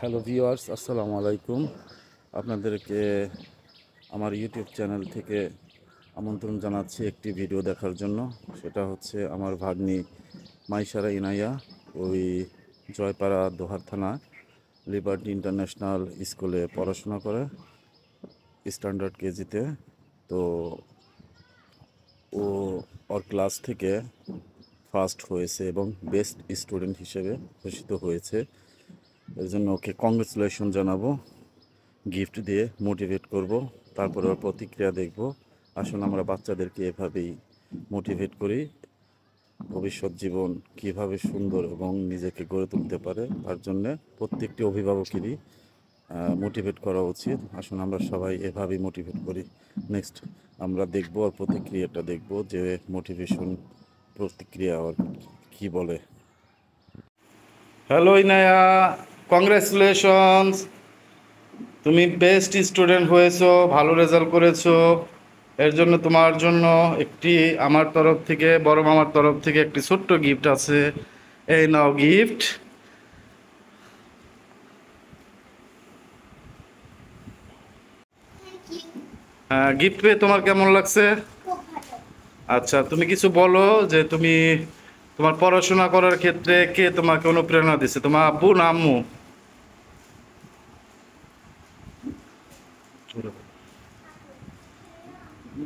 Hello viewers, আসসালামু আলাইকুম। আপনাদেরকে আমার ইউটিউব চ্যানেল থেকে আমন্ত্রণ জানাচ্ছি একটি ভিডিও দেখার জন্য। সেটা হচ্ছে আমার ভাগ্নি মাইশারা ইনাইয়া, ওই জয়পাড়া দোহার থানা লিবার্টি ইন্টারন্যাশনাল স্কুলে পড়াশোনা করে স্ট্যান্ডার্ড কেজিতে। তো ও ওর ক্লাস থেকে ফার্স্ট হয়েছে এবং বেস্ট স্টুডেন্ট হিসেবে ঘোষিত হয়েছে। এর জন্য ওকে কংগ্রেচুলেশন জানাবো, গিফট দিয়ে মোটিভেট করব, তারপরে ওর প্রতিক্রিয়া দেখব। আসুন আমরা বাচ্চাদেরকে এভাবেই মোটিভেট করি, ভবিষ্যৎ জীবন কিভাবে সুন্দর এবং নিজেকে গড়ে তুলতে পারে তার জন্য প্রত্যেকটি অভিভাবকেরই মোটিভেট করা উচিত। আসুন আমরা সবাই এভাবেই মোটিভেট করি। নেক্সট আমরা দেখব ওর প্রতিক্রিয়াটা, দেখব যে মোটিভেশন প্রতিক্রিয়া ওর কী বলে। হ্যালো ইনায়া, কংগ্রেচুলেশনস, তুমি বেস্ট স্টুডেন্ট হয়েছো, ভালো রেজাল্ট করেছো। এর জন্য তোমার জন্য একটি আমার তরফ থেকে, বড় মামার তরফ থেকে একটি ছোট্ট গিফট আছে। এই নাও গিফট। হ্যাঁ, গিফট পেয়ে তোমার কেমন লাগছে? আচ্ছা, তুমি কিছু বলো যে তুমি তোমার পড়াশোনা করার ক্ষেত্রে কে তোমাকে অনুপ্রেরণা দিচ্ছে, তোমার আব্বু না আম্মু?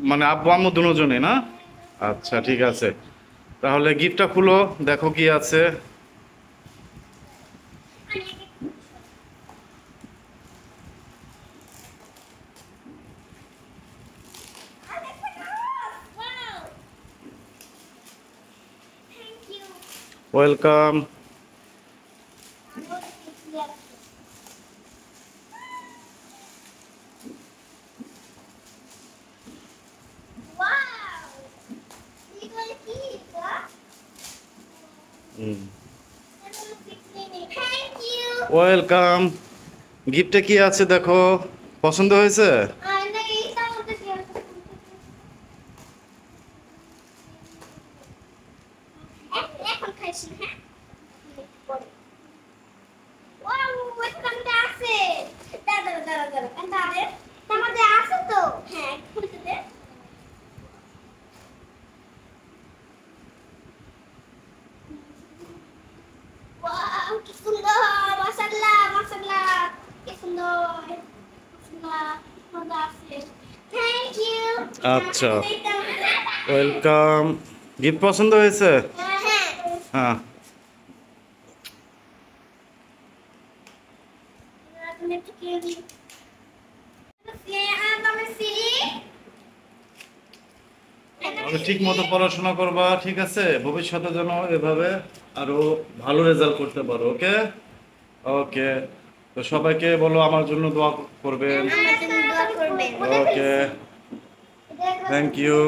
মানে আব্বু আম্মু দুজনেই না? আচ্ছা ঠিক আছে, তাহলে গিফটটা খুলো, দেখো কি আছে। ওয়েলকাম। ওয়েলকাম। গিফটে কি আছে দেখো, পছন্দ হয়েছে? কি সুন্দর, মাশাআল্লাহ মাশাআল্লাহ, কি সুন্দর মাশাআল্লাহ, মজা আছে। Thank you. আচ্ছা, ওয়েলকাম। গিফট পছন্দ হয়েছে? হ্যাঁ হ্যাঁ। তুমি একটু খেয়ে দিই। আমি সিরি তাহলে ঠিক মতো পড়াশোনা করবা, ঠিক আছে? ভবিষ্যতে যেন এভাবে আরো ভালো রেজাল্ট করতে পারো। ওকে ওকে, তো সবাইকে বলো আমার জন্য দোয়া করবেন। আমার জন্য দোয়া করবেন। ওকে, থ্যাংক ইউ।